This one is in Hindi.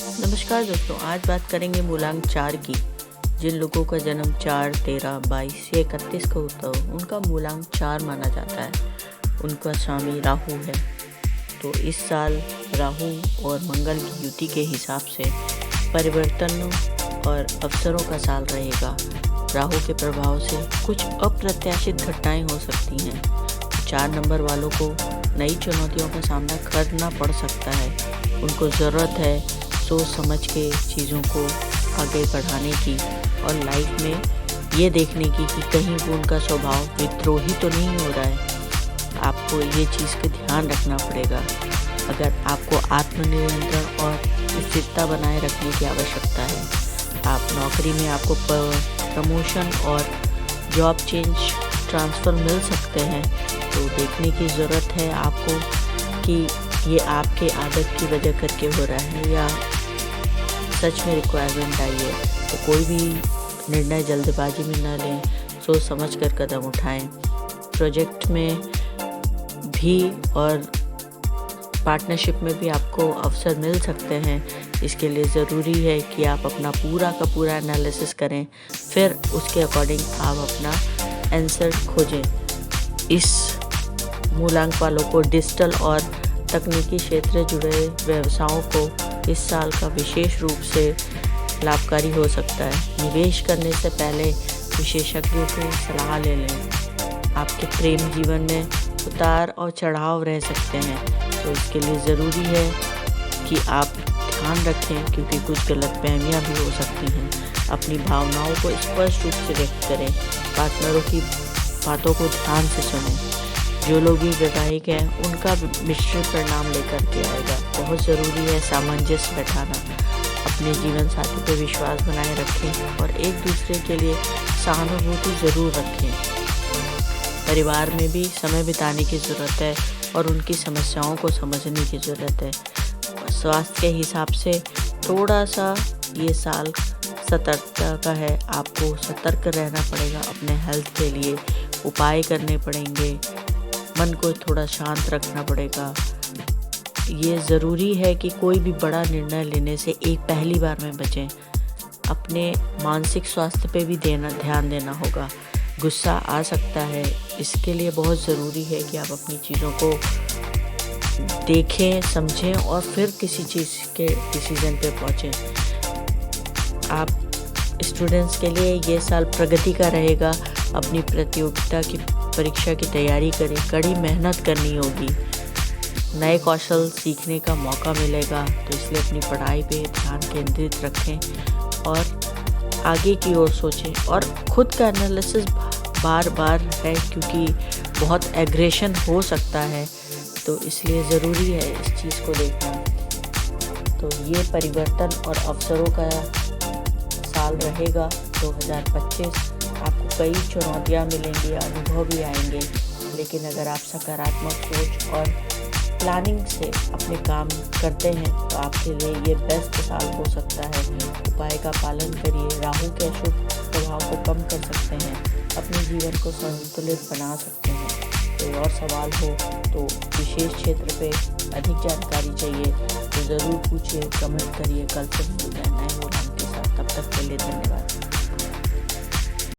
नमस्कार दोस्तों, आज बात करेंगे मूलांक 4 की। जिन लोगों का जन्म 4, 13, 22 या 31 को होता हो, उनका मूलांक 4 माना जाता है। उनका स्वामी राहु है। तो इस साल राहु और मंगल की युति के हिसाब से परिवर्तनों और अवसरों का साल रहेगा। राहु के प्रभाव से कुछ अप्रत्याशित घटनाएं हो सकती हैं। 4 नंबर वालों को नई चुनौतियों का सामना करना पड़ सकता है। उनको ज़रूरत है सोच समझ के चीज़ों को आगे बढ़ाने की और लाइफ में ये देखने की कि कहीं वो उनका स्वभाव विद्रोही तो नहीं हो रहा है। आपको ये चीज़ का ध्यान रखना पड़ेगा। अगर आपको आत्मनियंत्रण और स्थिरता बनाए रखने की आवश्यकता है, आप नौकरी में आपको प्रमोशन और जॉब चेंज ट्रांसफ़र मिल सकते हैं, तो देखने की ज़रूरत है आपको कि ये आपके आदत की वजह करके हो रहा है या सच में रिक्वायरमेंट आई है। तो कोई भी निर्णय जल्दबाजी में न लें, सोच समझ कर कदम उठाएं। प्रोजेक्ट में भी और पार्टनरशिप में भी आपको अवसर मिल सकते हैं। इसके लिए ज़रूरी है कि आप अपना पूरा का पूरा एनालिसिस करें, फिर उसके अकॉर्डिंग आप अपना आंसर खोजें। इस मूलांक वालों को डिजिटल और तकनीकी क्षेत्र से जुड़े व्यवसायों को इस साल का विशेष रूप से लाभकारी हो सकता है। निवेश करने से पहले विशेषज्ञों की सलाह ले लें। आपके प्रेम जीवन में उतार और चढ़ाव रह सकते हैं, तो इसके लिए ज़रूरी है कि आप ध्यान रखें, क्योंकि कुछ गलतफहमियां भी हो सकती हैं। अपनी भावनाओं को स्पष्ट रूप से व्यक्त करें। पार्टनरों की बातों को ध्यान से सुनें। जो लोग भी वैवाहिक हैं, उनका मिश्रित परिणाम लेकर के आएगा। बहुत ज़रूरी है सामंजस्य बैठाना। अपने जीवन साथी पर विश्वास बनाए रखें और एक दूसरे के लिए सहानुभूति ज़रूर रखें। परिवार में भी समय बिताने की ज़रूरत है और उनकी समस्याओं को समझने की ज़रूरत है। स्वास्थ्य के हिसाब से थोड़ा सा ये साल सतर्कता का है। आपको सतर्क रहना पड़ेगा। अपने हेल्थ के लिए उपाय करने पड़ेंगे। मन को थोड़ा शांत रखना पड़ेगा। ये ज़रूरी है कि कोई भी बड़ा निर्णय लेने से एक पहली बार में बचें। अपने मानसिक स्वास्थ्य पे भी ध्यान देना होगा। गुस्सा आ सकता है, इसके लिए बहुत ज़रूरी है कि आप अपनी चीज़ों को देखें, समझें और फिर किसी चीज़ के डिसीज़न पे पहुँचें। आप स्टूडेंट्स के लिए ये साल प्रगति का रहेगा। अपनी प्रतियोगिता की परीक्षा की तैयारी करें। कड़ी मेहनत करनी होगी। नए कौशल सीखने का मौका मिलेगा, तो इसलिए अपनी पढ़ाई पे ध्यान केंद्रित रखें और आगे की ओर सोचें। और खुद का एनालिसिस बार बार है, क्योंकि बहुत एग्रेशन हो सकता है, तो इसलिए ज़रूरी है इस चीज़ को देखना। तो ये परिवर्तन और अवसरों का साल रहेगा 2025। आपको कई चुनौतियाँ मिलेंगी, अनुभव भी आएंगे, लेकिन अगर आप सकारात्मक सोच और प्लानिंग से अपने काम करते हैं, तो आपके लिए ये बेस्ट साल हो सकता है। उपाय का पालन करिए। राहु के अशुभ प्रभाव को कम कर सकते हैं। अपने जीवन को संतुलित बना सकते हैं। कोई और सवाल हो तो विशेष क्षेत्र पे अधिक जानकारी चाहिए तो ज़रूर पूछिए, कमेंट करिए। कल से मिलते हैं नए मूलांक के साथ। तब तक के लिए धन्यवाद।